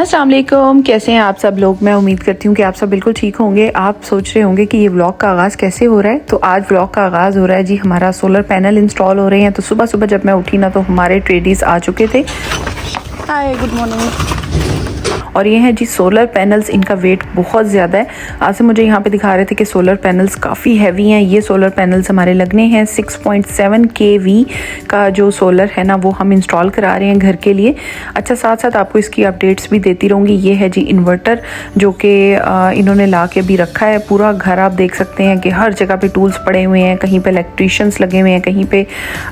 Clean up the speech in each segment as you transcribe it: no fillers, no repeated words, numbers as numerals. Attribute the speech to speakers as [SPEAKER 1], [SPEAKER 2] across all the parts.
[SPEAKER 1] अस्सलाम वालेकुम, कैसे हैं आप सब लोग। मैं उम्मीद करती हूँ कि आप सब बिल्कुल ठीक होंगे। आप सोच रहे होंगे कि ये व्लॉग का आगाज़ कैसे हो रहा है। तो आज व्लॉग का आगाज़ हो रहा है जी, हमारा सोलर पैनल इंस्टॉल हो रहे हैं। तो सुबह सुबह जब मैं उठी ना तो हमारे ट्रेडीज़ आ चुके थे। हाय, गुड मॉर्निंग। और ये हैं जी सोलर पैनल्स, इनका वेट बहुत ज़्यादा है। आज से मुझे यहाँ पे दिखा रहे थे कि सोलर पैनल्स काफ़ी हैवी हैं। ये सोलर पैनल्स हमारे लगने हैं 6.7 kV का जो सोलर है ना वो हम इंस्टॉल करा रहे हैं घर के लिए। अच्छा, साथ साथ आपको इसकी अपडेट्स भी देती रहूँगी। ये है जी इन्वर्टर जो कि इन्होंने ला के भी रखा है। पूरा घर आप देख सकते हैं कि हर जगह पे टूल्स पड़े हुए हैं। कहीं पे इलेक्ट्रीशियंस लगे हुए हैं, कहीं पे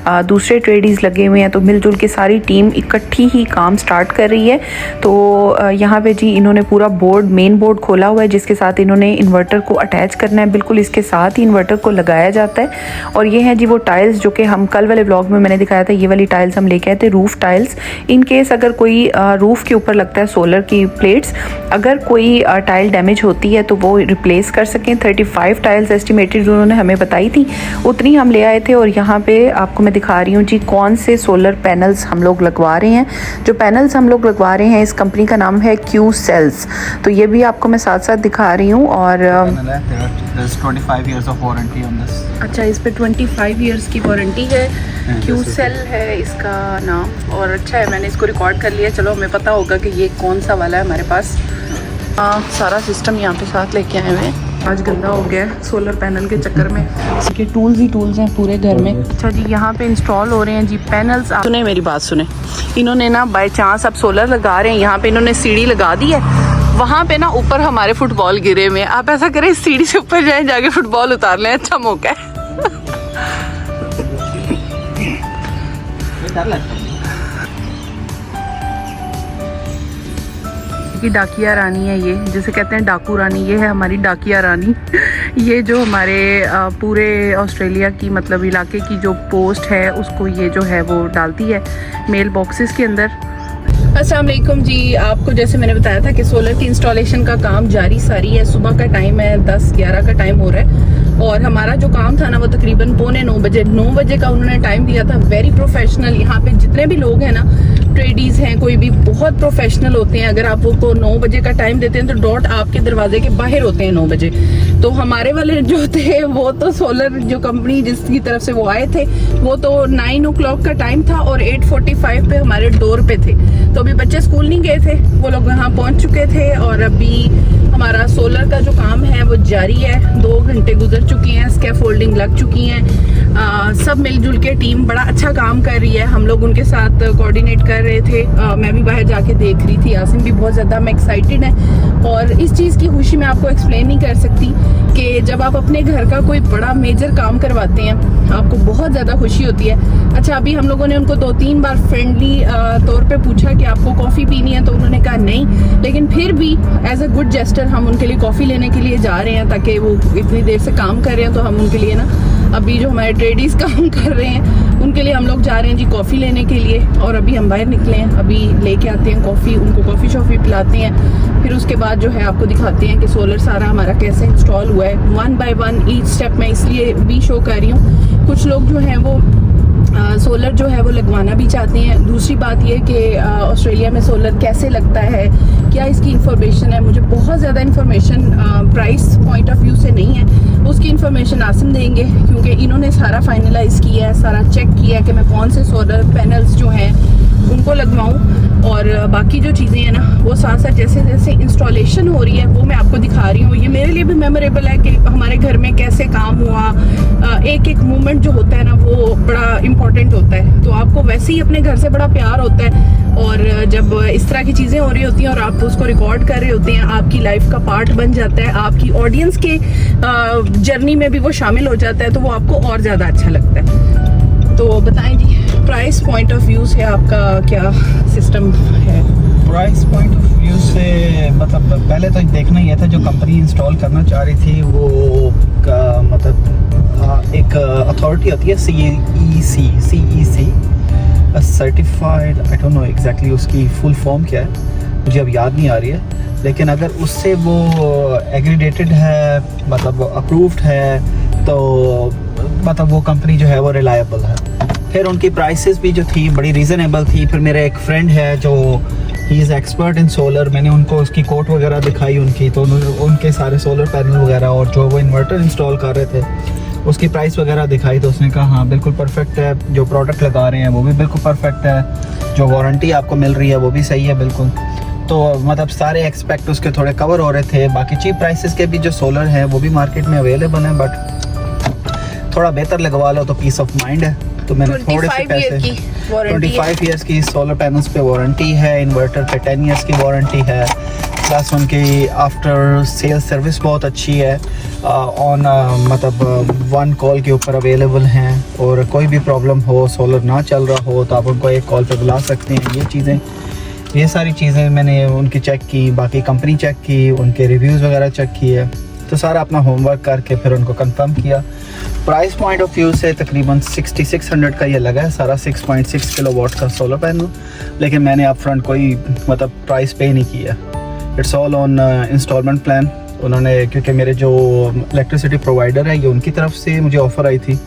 [SPEAKER 1] दूसरे ट्रेडीज़ लगे हुए हैं। तो मिलजुल के सारी टीम इकट्ठी ही काम स्टार्ट कर रही है। तो यहाँ पे जी इन्होंने पूरा बोर्ड, मेन बोर्ड खोला हुआ है जिसके साथ इन्होंने इन्वर्टर को अटैच करना है। बिल्कुल इसके साथ ही इन्वर्टर को लगाया जाता है। और ये हैं जी वो टाइल्स जो कि हम कल वाले व्लॉग में मैंने दिखाया था। ये वाली टाइल्स हम लेके आए थे, रूफ टाइल्स। इन केस अगर कोई रूफ के ऊपर लगता है सोलर की प्लेट्स, अगर कोई टाइल डैमेज होती है तो वो रिप्लेस कर सकें। 35 टाइल्स एस्टिमेटेड उन्होंने हमें बताई थी, उतनी हम ले आए थे। और यहाँ पे आपको मैं दिखा रही हूँ जी कौन से सोलर पैनल्स हम लोग लगवा रहे हैं। जो पैनल्स हम लोग लगवा रहे हैं इस कंपनी का नाम है क्यू सेल्स। तो ये भी आपको मैं साथ साथ दिखा रही हूँ। और
[SPEAKER 2] 25 years of warranty on this.
[SPEAKER 1] अच्छा, इस पे 25 ईयर्स की वारंटी है। क्यू सेल है इसका नाम। और अच्छा है, मैंने इसको रिकॉर्ड कर लिया। चलो हमें पता होगा कि ये कौन सा वाला है हमारे पास। सारा सिस्टम यहाँ पे साथ लेके आए हुए हैं। आज गंदा हो गया है सोलर पैनल के चक्कर में। इसके टूल्स ही टूल्स हैं पूरे घर में। अच्छा जी, यहाँ पे इंस्टॉल हो रहे हैं जी पैनल्स। सुने मेरी बात सुने, इन्होंने ना बाय चांस अब सोलर लगा रहे हैं। यहाँ पे इन्होंने सीढ़ी लगा दी है। वहाँ पे ना ऊपर हमारे फुटबॉल गिरे हुए हैं। आप ऐसा करें, सीढ़ी से ऊपर जाएं, जाके फुटबॉल उतार लें। अच्छा मौका है। कि डाकिया रानी है ये, जिसे कहते हैं डाकू रानी। ये है हमारी डाकिया रानी। ये जो हमारे पूरे ऑस्ट्रेलिया की मतलब इलाके की जो पोस्ट है उसको ये जो है वो डालती है मेल बॉक्सेस के अंदर। अस्सलाम वालेकुम जी, आपको जैसे मैंने बताया था कि सोलर की इंस्टॉलेशन का काम जारी सारी है। सुबह का टाइम है, 10-11 का टाइम हो रहा है। और हमारा जो काम था ना वो तकरीबन 8:45 बजे, 9 बजे का उन्होंने टाइम दिया था। Very professional. यहाँ पे जितने भी लोग हैं ना, ट्रेडीज़ हैं, कोई भी, बहुत प्रोफेशनल होते हैं। अगर आप उनको 9 बजे का टाइम देते हैं तो डॉट आपके दरवाजे के बाहर होते हैं 9 बजे। तो हमारे वाले जो थे वो तो सोलर जो कंपनी जिसकी तरफ से वो आए थे वो तो 9 o'clock का टाइम था और 8:45 पे हमारे डोर पे थे। तो अभी बच्चे स्कूल नहीं गए थे, वो लोग यहाँ पहुँच चुके थे। और अभी हमारा सोलर का जो काम है वो जारी है। 2 घंटे गुजर चुकी हैं, स्कैफोल्डिंग लग चुकी हैं। सब मिलजुल के टीम बड़ा अच्छा काम कर रही है। हम लोग उनके साथ कोऑर्डिनेट कर रहे थे। मैं भी बाहर जाके देख रही थी। आसिम भी बहुत ज़्यादा मैं एक्साइटेड है। और इस चीज़ की खुशी मैं आपको एक्सप्लेन नहीं कर सकती कि जब आप अपने घर का कोई बड़ा मेजर काम करवाते हैं आपको बहुत ज़्यादा खुशी होती है। अच्छा, अभी हम लोगों ने उनको 2-3 बार फ्रेंडली तौर पे पूछा कि आपको कॉफ़ी पीनी है, तो उन्होंने कहा नहीं। लेकिन फिर भी एज अ गुड जेस्टर हम उनके लिए कॉफ़ी लेने के लिए जा रहे हैं, ताकि वो इतनी देर से काम कर रहे हैं तो हम उनके लिए ना, अभी जो हमारे ट्रेडीज़ काम कर रहे हैं उनके लिए हम लोग जा रहे हैं जी कॉफ़ी लेने के लिए। और अभी हम बाहर निकले हैं, अभी लेके आते हैं कॉफ़ी, उनको कॉफ़ी शॉफ़ी पिलाते हैं। फिर उसके बाद जो है आपको दिखाते हैं कि सोलर सारा हमारा कैसे इंस्टॉल हुआ है। 1 by 1 ईच स्टेप मैं इसलिए भी शो कर रही हूँ। कुछ लोग जो हैं वो सोलर जो है वो लगवाना भी चाहते हैं। दूसरी बात ये कि ऑस्ट्रेलिया में सोलर कैसे लगता है, क्या इसकी इन्फॉर्मेशन है। मुझे बहुत ज़्यादा information price point of view से नहीं है, उसकी इन्फॉर्मेशन आसिम देंगे क्योंकि इन्होंने सारा फाइनलाइज किया है, सारा चेक किया है कि मैं कौन से सोलर पैनल्स जो हैं उनको लगवाऊँ। और बाकी जो चीज़ें हैं ना वो साथ साथ जैसे जैसे इंस्टॉलेशन हो रही है वो मैं आपको दिखा रही हूँ। ये मेरे लिए भी मेमोरेबल है कि हमारे घर में कैसे काम हुआ। एक एक मोमेंट जो होता है ना वो बड़ा इम्पोर्टेंट होता है। तो आपको वैसे ही अपने घर से बड़ा प्यार होता है। और जब इस तरह की चीज़ें हो रही होती हैं और आप उसको रिकॉर्ड कर रहे होते हैं, आपकी लाइफ का पार्ट बन जाता है, आपकी ऑडियंस के जर्नी में भी वो शामिल हो जाता है, तो वो आपको और ज़्यादा अच्छा लगता है। तो बताएं जी, प्राइस पॉइंट ऑफ व्यू से आपका क्या सिस्टम है?
[SPEAKER 2] प्राइस पॉइंट ऑफ व्यू से मतलब पहले तो देखना ये था, जो कंपनी इंस्टॉल करना चाह रही थी वो मतलब एक अथॉरिटी होती है CEC certified, I don't know exactly उसकी फुल फॉर्म क्या है, मुझे अब याद नहीं आ रही है। लेकिन अगर उससे वो एग्रीडेटेड है, मतलब अप्रूव्ड है, तो मतलब वो कंपनी जो है वो रिलायबल है। फिर उनकी प्राइसेस भी जो थी बड़ी रीज़नेबल थी। फिर मेरा एक फ्रेंड है जो he is expert in solar. मैंने उनको उसकी कोट वगैरह दिखाई उनकी, तो उनके सारे सोलर पैनल वगैरह और जो वो इन्वर्टर इंस्टॉल कर रहे थे उसकी प्राइस वगैरह दिखाई, तो उसने कहा हाँ बिल्कुल परफेक्ट है, जो प्रोडक्ट लगा रहे हैं वो भी बिल्कुल परफेक्ट है, जो वारंटी आपको मिल रही है वो भी सही है बिल्कुल। तो मतलब सारे एक्सपेक्ट उसके थोड़े कवर हो रहे थे। बाकी चीप प्राइसेस के भी जो सोलर हैं वो भी मार्केट में अवेलेबल हैं, बट थोड़ा बेहतर लगवा लो तो पीस ऑफ माइंड है। तो मैंने थोड़े से पैसे 25 ईयर्स की सोलर पैनल्स पे वारंटी है, इन्वर्टर पे 10 ईयर्स की वारंटी है, प्लस उनकी आफ्टर सेल सर्विस बहुत अच्छी है, ऑन मतलब 1 कॉल के ऊपर अवेलेबल हैं, और कोई भी प्रॉब्लम हो, सोलर ना चल रहा हो तो आप उनको एक कॉल पे बुला सकते हैं। ये सारी चीज़ें मैंने उनकी चेक की, बाकी कंपनी चेक की, उनके रिव्यूज़ वगैरह चेक किए, तो सारा अपना होमवर्क करके फिर उनको कंफर्म किया। प्राइस पॉइंट ऑफ व्यू से तकरीबन 6600 का ये लगा है सारा 6.6 किलोवाट का सोलर पैनल, लेकिन मैंने अप फ्रंट कोई मतलब प्राइस पे नहीं किया। It's all on installment plan. उन्होंने, क्योंकि मेरे जो इलेक्ट्रिसिटी प्रोवाइडर है ये उनकी तरफ से मुझे ऑफ़र आई थी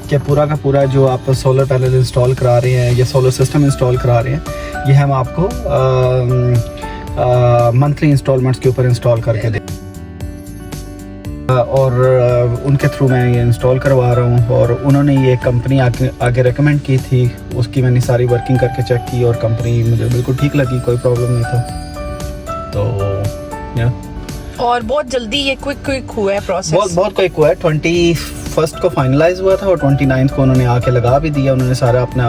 [SPEAKER 2] कि पूरा का पूरा जो आप सोलर पैनल इंस्टॉल करा रहे हैं या सोलर सिस्टम इंस्टॉल करा रहे हैं ये हम आपको मंथली इंस्टॉलमेंट्स के ऊपर इंस्टॉल करके दें, और उनके थ्रू मैं ये इंस्टॉल करवा रहा हूँ। और उन्होंने ये कंपनी आगे रेकमेंड की थी, उसकी मैंने सारी वर्किंग करके चेक की और कंपनी मुझे बिल्कुल ठीक लगी, कोई प्रॉब्लम नहीं था। तो या
[SPEAKER 1] और बहुत जल्दी ये क्विक हुआ है प्रोसेस,
[SPEAKER 2] बहुत क्विक हुआ है। 21 को फाइनलाइज हुआ था और 29 को उन्होंने आके लगा भी दिया। उन्होंने सारा अपना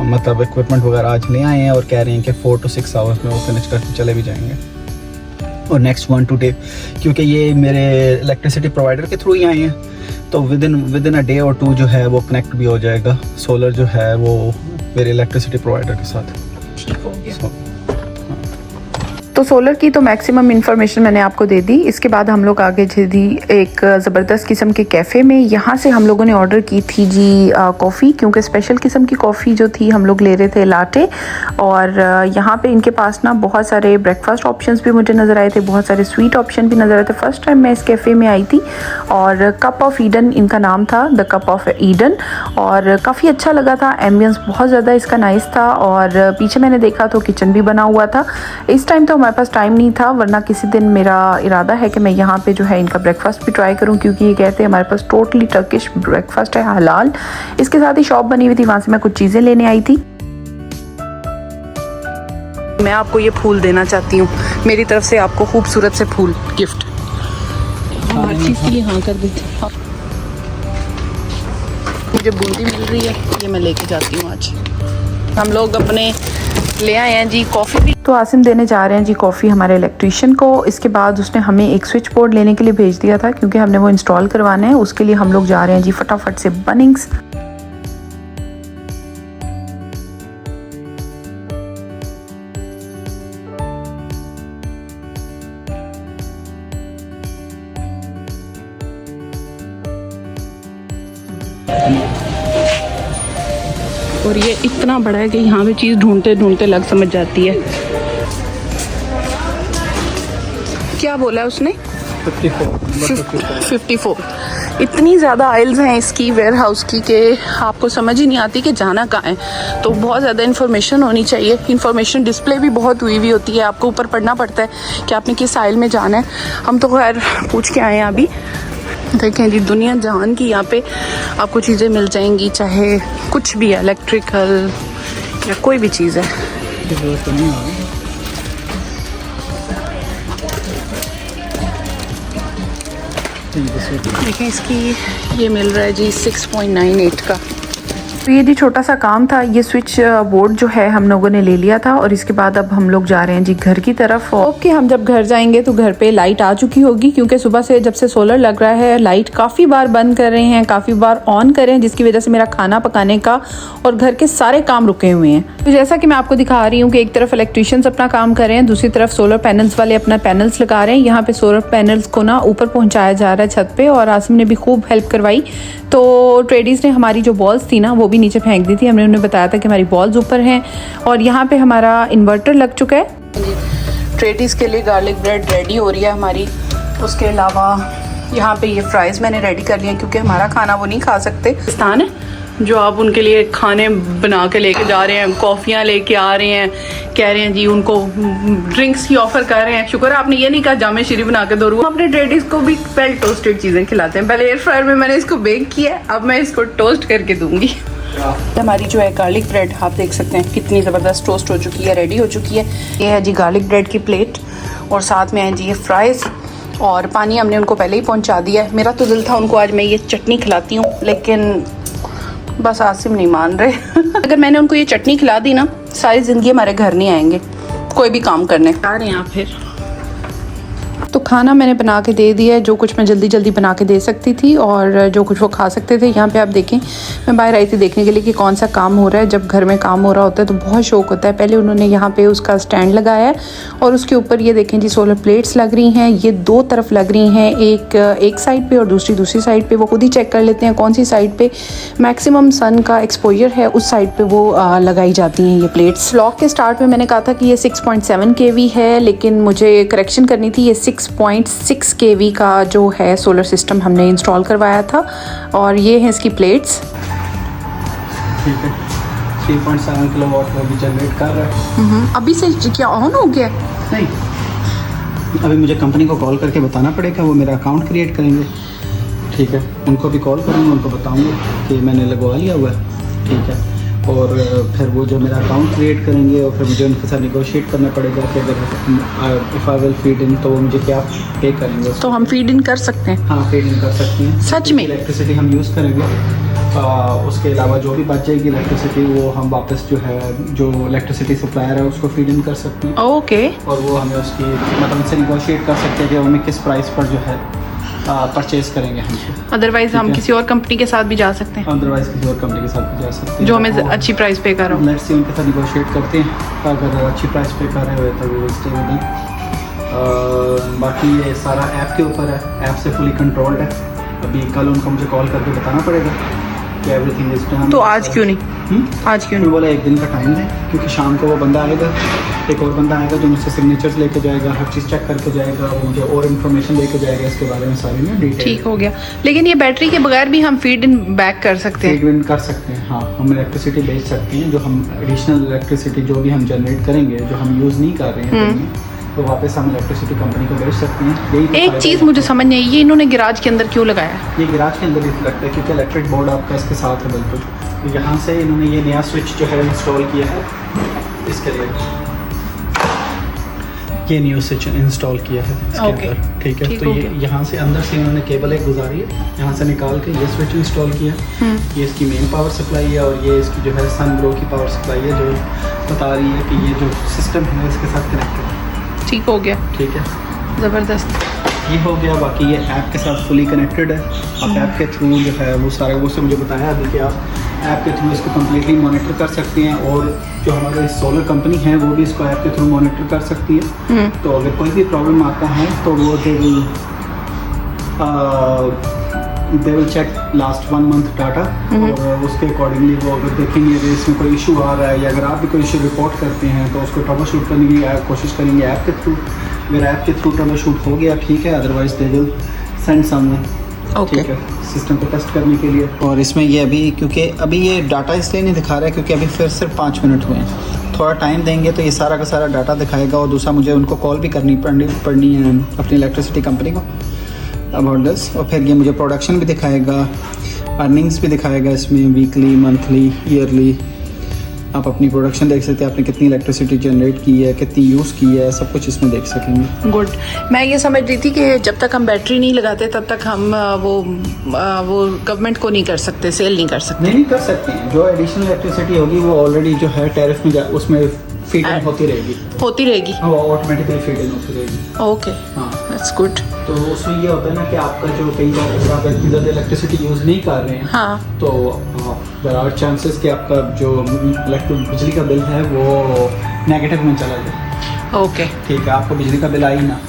[SPEAKER 2] मतलब इक्विपमेंट वगैरह आज ले आए हैं और कह रहे हैं कि 4 to 6 आवर्स में वो फिनिश करके चले भी जाएंगे। और नेक्स्ट 1 to 2 क्योंकि ये मेरे इलेक्ट्रिसिटी प्रोवाइडर के थ्रू ही आए हैं, तो विद इन अ डे और 2 जो है वो कनेक्ट भी हो जाएगा सोलर जो है वो मेरे इलेक्ट्रिसिटी प्रोवाइडर के साथ।
[SPEAKER 1] ठीक हो गया। तो सोलर की तो मैक्सिमम इन्फॉर्मेशन मैंने आपको दे दी। इसके बाद हम लोग आगे जी एक ज़बरदस्त किस्म के कैफ़े में, यहाँ से हम लोगों ने ऑर्डर की थी जी कॉफ़ी, क्योंकि स्पेशल किस्म की कॉफ़ी जो थी हम लोग ले रहे थे लाटे। और यहाँ पे इनके पास ना बहुत सारे ब्रेकफास्ट ऑप्शंस भी मुझे नज़र आए थे, बहुत सारे स्वीट ऑप्शन भी नज़र आए थे। फर्स्ट टाइम मैं इस कैफ़े में आई थी और कप ऑफ ईडन इनका नाम था, द कप ऑफ ईडन, और काफ़ी अच्छा लगा था। एम्बियंस बहुत ज़्यादा इसका नाइस था, और पीछे मैंने देखा तो किचन भी बना हुआ था। इस टाइम तो हमारे पास टाइम नहीं था, वरना किसी दिन मेरा इरादा है कि मैं यहाँ पे जो है इनका ब्रेकफास्ट भी ट्राई करूँ, क्योंकि ये कहते हैं हमारे पास टोटली टर्किश ब्रेकफास्ट है, हलाल। इसके साथ ही शॉप बनी हुई थी, वहाँ से मैं कुछ चीज़ें लेने आई थी। मैं आपको ये फूल देना चाहती हूँ, मेरी तरफ से आपको खूबसूरत से फूल गिफ्ट। हर चीज़ के लिए हाँ कर देती। मुझे बूंदी मिल रही है, ये मैं लेके जाती हूँ। आज हम लोग अपने ले आए हैं जी कॉफ़ी भी। तो आसिम देने जा रहे हैं जी कॉफ़ी हमारे इलेक्ट्रीशियन को। इसके बाद उसने हमें एक स्विच बोर्ड लेने के लिए भेज दिया था, क्योंकि हमने वो इंस्टॉल करवाना है। उसके लिए हम लोग जा रहे हैं जी फटाफट से बनिंग्स। और ये इतना बड़ा है कि यहाँ पे चीज़ ढूंढते ढूंढते लग समझ जाती है। क्या बोला है उसने? 54। इतनी ज़्यादा आइल्स हैं इसकी वेयर हाउस की कि आपको समझ ही नहीं आती कि जाना कहाँ है। तो बहुत ज़्यादा इन्फॉर्मेशन होनी चाहिए। इन्फॉर्मेशन डिस्प्ले भी बहुत हुई हुई होती है, आपको ऊपर पढ़ना पड़ता है कि आपने किस आइल में जाना है। हम तो खैर पूछ के आए हैं अभी। देखें जी दुनिया जहान की यहाँ पे आपको चीज़ें मिल जाएंगी, चाहे कुछ भी है, इलेक्ट्रिकल या कोई भी चीज़ है। देखें इसकी ये मिल रहा है जी 6.98 का। तो ये जी छोटा सा काम था। ये स्विच बोर्ड जो है हम लोगों ने ले लिया था, और इसके बाद अब हम लोग जा रहे हैं जी घर की तरफ। ओके, हम जब घर जाएंगे तो घर पे लाइट आ चुकी होगी, क्योंकि सुबह से जब से सोलर लग रहा है लाइट काफ़ी बार बंद कर रहे हैं, काफ़ी बार ऑन कर रहे हैं, जिसकी वजह से मेरा खाना पकाने का और घर के सारे काम रुके हुए हैं। तो जैसा कि मैं आपको दिखा रही हूँ कि एक तरफ इलेक्ट्रीशियंस अपना काम कर रहे हैं, दूसरी तरफ सोलर पैनल्स वाले अपना पैनल्स लगा रहे हैं। यहाँ पे सोलर पैनल्स को ना ऊपर पहुँचाया जा रहा है छत पे, और आसिम ने भी खूब हेल्प करवाई। तो ट्रेडीज़ ने हमारी जो बॉल्स थी ना वो भी नीचे फेंक दी थी। हमने उन्हें बताया था कि हमारी बॉल्स ऊपर हैं, और यहाँ पे हमारा इन्वर्टर लग चुका है। ट्रेडीज़ के लिए गार्लिक ब्रेड रेडी हो रही है हमारी। उसके अलावा यहाँ पे ये फ्राइज़ मैंने रेडी कर लिया, क्योंकि हमारा खाना वो नहीं खा सकते। पाकिस्तान है जो आप उनके लिए खाने बना के लेके जा रहे हैं, कॉफ़ियाँ लेके आ रहे हैं, कह रहे हैं जी उनको ड्रिंक्स की ऑफ़र कर रहे हैं। शुक्र है आपने ये नहीं कहा जामे शीरी बना के दो। हम अपने लेडीज़ को भी पहले टोस्टेड चीज़ें खिलाते हैं। पहले एयर फ्रायर में मैंने इसको बेक किया, अब मैं इसको टोस्ट करके दूंगी। हमारी जो है गार्लिक ब्रेड आप देख सकते हैं कितनी ज़बरदस्त टोस्ट हो चुकी है, रेडी हो चुकी है। ये है जी गार्लिक ब्रेड की प्लेट और साथ में है जी ये फ्राइज़ और पानी हमने उनको पहले ही पहुंचा दिया है। मेरा तो दिल था उनको आज मैं ये चटनी खिलाती हूँ, लेकिन बस आसिम नहीं मान रहे। अगर मैंने उनको ये चटनी खिला दी ना, सारी ज़िंदगी हमारे घर नहीं आएंगे कोई भी काम करने। आ रहे हैं आप फिर तो खाना मैंने बना के दे दिया है, जो कुछ मैं जल्दी जल्दी बना के दे सकती थी और जो कुछ वो खा सकते थे। यहाँ पे आप देखें, मैं बाहर आई थी देखने के लिए कि कौन सा काम हो रहा है। जब घर में काम हो रहा होता है तो बहुत शौक होता है। पहले उन्होंने यहाँ पे उसका स्टैंड लगाया है और उसके ऊपर ये देखें जी सोलर प्लेट्स लग रही हैं। ये दो तरफ लग रही हैं, एक साइड पर और दूसरी साइड पर। वो खुद ही चेक कर लेते हैं कौन सी साइड पर मैक्सिमम सन का एक्सपोजर है, उस साइड पर वो लगाई जाती हैं ये प्लेट्स। लॉक के स्टार्ट में मैंने कहा था कि ये 6.7 kV है, लेकिन मुझे करेक्शन करनी थी। ये 6.6 kV का जो है सोलर सिस्टम हमने इंस्टॉल करवाया था और ये है इसकी प्लेट्स।
[SPEAKER 2] ठीक है, 3.7 किलोवाट वो भी जनरेट कर रहा है।
[SPEAKER 1] अभी से क्या ऑन हो गया?
[SPEAKER 2] नहीं, अभी मुझे कंपनी को कॉल करके बताना पड़ेगा, वो मेरा अकाउंट क्रिएट करेंगे। ठीक है, उनको भी कॉल करूँगा, उनको बताऊँगा कि मैंने लगवा लिया हुआ है। ठीक है, और फिर वो जो मेरा अकाउंट क्रिएट करेंगे और फिर मुझे उनके साथ निगोशिएट करना पड़ेगा कि अगर if I will feed in तो वो मुझे क्या पे करेंगे।
[SPEAKER 1] तो हम फीड इन कर सकते हैं?
[SPEAKER 2] हाँ, फीड इन कर सकते हैं।
[SPEAKER 1] सच में?
[SPEAKER 2] इलेक्ट्रिसिटी हम यूज़ करेंगे, उसके अलावा जो भी बच जाएगी इलेक्ट्रिसिटी वो हम वापस जो है जो इलेक्ट्रिसिटी सप्लायर है उसको फीड इन कर सकते हैं।
[SPEAKER 1] ओके।
[SPEAKER 2] और वो हमें उसकी मतलब उनसे निगोशिएट कर सकते हैं कि हमें किस प्राइस पर जो है परचेज करेंगे हम।
[SPEAKER 1] अदरवाइज हम किसी और कंपनी के साथ भी जा सकते हैं।
[SPEAKER 2] अदरवाइज किसी और कंपनी के साथ भी जा सकते हैं
[SPEAKER 1] जो हमें अच्छी प्राइस पे कर रहा हो।
[SPEAKER 2] लेट्स सी उनके साथ निगोशिएट करते हैं, अगर अच्छी प्राइस पे कर रहे हुए तो we will stay with them. बाकी ये सारा ऐप के ऊपर है, ऐप से फुली कंट्रोल्ड है। अभी कल उनको मुझे कॉल करके बताना पड़ेगा कि एवरीथिंग इज डन।
[SPEAKER 1] तो आज क्यों नहीं? आज क्यों नहीं?
[SPEAKER 2] बोला एक दिन का टाइम दें, क्योंकि शाम को वो बंदा आएगा, एक और बंदा आएगा जो मुझसे सिग्नेचर्स लेके जाएगा, हर चीज़ चेक करके जाएगा, वो मुझे और इन्फॉर्मेशन लेके जाएगा इसके बारे में सारी में डिटेल।
[SPEAKER 1] ठीक हो गया, लेकिन ये बैटरी के बगैर भी हम फीड इन बैक कर सकते हैं?
[SPEAKER 2] फीड इन कर सकते हैं, हाँ। हम इलेक्ट्रिसिटी बेच सकते हैं, जो हम एडिशनल इलेक्ट्रिसिटी जो भी हम जनरेट करेंगे, जो हम यूज़ नहीं कर रहे हैं तो वापस हम इलेक्ट्रिसिटी कंपनी को बेच सकते हैं। यही
[SPEAKER 1] एक चीज़ मुझे समझ नहीं आई, ये इन्होंने गैराज के अंदर क्यों लगाया?
[SPEAKER 2] ये गैराज के अंदर ही लगता है क्योंकि इलेक्ट्रिक बोर्ड आपका इसके साथ है बिल्कुल। तो यहाँ से इन्होंने ये नया स्विच जो है इंस्टॉल किया है इसके लिए, ये न्यू स्विच इंस्टॉल किया है इसके अंदर। ठीक है, तो ये यहाँ से अंदर से इन्होंने केबल एक गुजारी है, यहाँ से निकाल के ये स्विच इंस्टॉल किया। ये इसकी मेन पावर सप्लाई है और ये इसकी जो है सन ग्लो की पावर सप्लाई है, जो बता रही है कि ये जो सिस्टम है इसके साथ कनेक्टेड है।
[SPEAKER 1] ठीक हो गया,
[SPEAKER 2] ठीक है,
[SPEAKER 1] ज़बरदस्त।
[SPEAKER 2] ये हो गया। बाकी ये ऐप के साथ फुली कनेक्टेड है। आप ऐप के थ्रू जो है वो सारा वो से मुझे बताया अभी कि आप ऐप के थ्रू इसको कम्प्लीटली मॉनिटर कर सकते हैं और जो हमारे सोलर कंपनी है वो भी इसको ऐप के थ्रू मॉनिटर कर सकती है। तो अगर कोई भी प्रॉब्लम आता है तो वो they will check last 1 month data और उसके अकॉर्डिंगली वो अगर देखेंगे कि इसमें कोई इशू आ रहा है या अगर आप भी कोई इशू रिपोर्ट करते हैं तो उसको ट्रबल शूट करने की कोशिश करेंगे ऐप के थ्रू। अगर ऐप के थ्रू ट्रबल शूट हो गया ठीक है, otherwise they will send someone. ठीक है, सिस्टम को टेस्ट करने के लिए। और इसमें ये अभी क्योंकि अभी ये डाटा इसलिए नहीं दिखा रहा है क्योंकि अभी फिर सिर्फ 5 मिनट हुए हैं। थोड़ा टाइम देंगे तो ये सारा का सारा डाटा दिखाएगा और दूसरा मुझे उनको कॉल भी करनी पड़नी है अपनी इलेक्ट्रिसिटी कंपनी को अबाउट दिस। और फिर ये मुझे प्रोडक्शन भी दिखाएगा, अर्निंग्स भी दिखाएगा इसमें, वीकली, मंथली, ईयरली। आप अपनी प्रोडक्शन देख सकते हैं, आपने कितनी इलेक्ट्रिसिटी जनरेट की है, कितनी यूज़ की है, सब कुछ इसमें देख सकेंगे।
[SPEAKER 1] गुड। मैं ये समझ रही थी कि जब तक हम बैटरी नहीं लगाते तब तक हम वो गवर्नमेंट को नहीं कर सकते, सेल नहीं कर सकते।
[SPEAKER 2] नहीं कर सकते हैं। जो एडिशनल इलेक्ट्रिसिटी होगी वो ऑलरेडी जो है टैरिफ में उसमें फीड इन होती रहेगी। वो ऑटोमेटिकली फीड इन होती रहेगी।
[SPEAKER 1] ओके, हाँ, दैट्स गुड।
[SPEAKER 2] तो उसमें ये होता है ना कि आपका जो कई बार अगर आप इतनी ज़्यादा इलेक्ट्रिसिटी यूज़ नहीं कर रहे हैं,
[SPEAKER 1] हाँ, तो
[SPEAKER 2] देयर आर चांसेस कि आपका जो बिजली का बिल है वो नेगेटिव में चला जाए।
[SPEAKER 1] ओके,
[SPEAKER 2] ठीक है, आपको बिजली का बिल आई ना,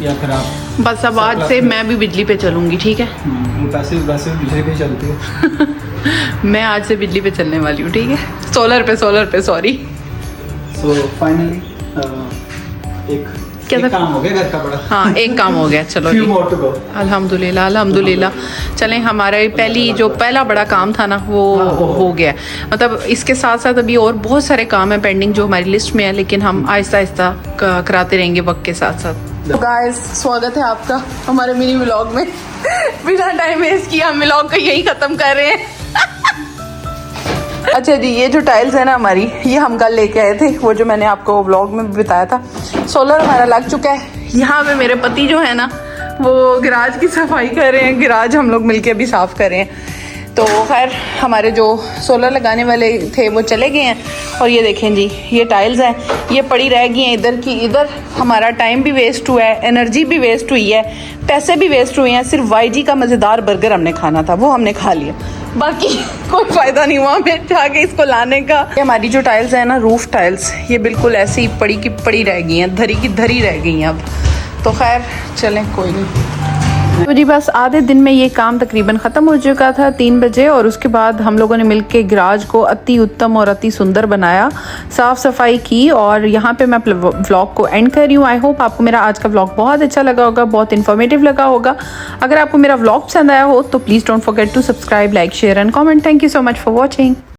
[SPEAKER 2] या फिर आप
[SPEAKER 1] बस अब आज से मैं भी बिजली पे चलूँगी। ठीक है,
[SPEAKER 2] वो वैसे बिजली पे चलती है।
[SPEAKER 1] मैं आज से बिजली पे चलने वाली हूँ। ठीक है, सोलर पे सॉरी।
[SPEAKER 2] सो फाइनली एक
[SPEAKER 1] क्या
[SPEAKER 2] एक
[SPEAKER 1] था?
[SPEAKER 2] काम हो गया घर का बड़ा।
[SPEAKER 1] हाँ, एक काम हो गया, चलो
[SPEAKER 2] Few
[SPEAKER 1] ji.
[SPEAKER 2] more to go.
[SPEAKER 1] अल्हम्दुलिल्लाह अल्हम्दुलिल्लाह। चलें, हमारे जो पहला बड़ा काम था ना वो हो गया। मतलब इसके साथ साथ अभी और बहुत सारे काम हैं पेंडिंग जो हमारी लिस्ट में है, लेकिन हम आहिस्ता आहिस्ता कराते रहेंगे वक्त के साथ साथ। तो गाइस, स्वागत है आपका हमारे मिनी व्लॉग में। बिना टाइम वेस्ट किए हम व्लॉग को यही ख़त्म कर रहे हैं। अच्छा जी, ये जो टाइल्स है ना हमारी, ये हम कल लेके आए थे, वो जो मैंने आपको व्लॉग में भी बताया था। सोलर हमारा लग चुका है। यहाँ पे मेरे पति जो है ना वो गैराज की सफाई कर रहे हैं, गैराज हम लोग मिलके अभी साफ़ कर रहे हैं। तो खैर हमारे जो सोलर लगाने वाले थे वो चले गए हैं, और ये देखें जी, ये टाइल्स हैं, ये पड़ी रह गई हैं इधर की इधर। हमारा टाइम भी वेस्ट हुआ है, एनर्जी भी वेस्ट हुई है, पैसे भी वेस्ट हुए हैं। सिर्फ वाईजी का मज़ेदार बर्गर हमने खाना था, वो हमने खा लिया, बाकी कोई फ़ायदा नहीं हुआ हमें जाके इसको लाने का। ये हमारी जो टाइल्स है ना, रूफ टाइल्स, ये बिल्कुल ऐसी पड़ी की पड़ी रह गई हैं, धरी की धरी रह गई हैं अब। तो खैर चलें, कोई नहीं। तो जी बस आधे दिन में ये काम तकरीबन ख़त्म हो चुका था 3 बजे, और उसके बाद हम लोगों ने मिलके गैराज को अति उत्तम और अति सुंदर बनाया, साफ़ सफाई की, और यहाँ पे मैं व्लॉग को एंड कर रही हूँ। आई होप आपको मेरा आज का व्लॉग बहुत अच्छा लगा होगा, बहुत इन्फॉर्मेटिव लगा होगा। अगर आपको मेरा व्लॉग पसंद आया हो तो please don't forget to subscribe, like, share and comment. Thank you so much for watching.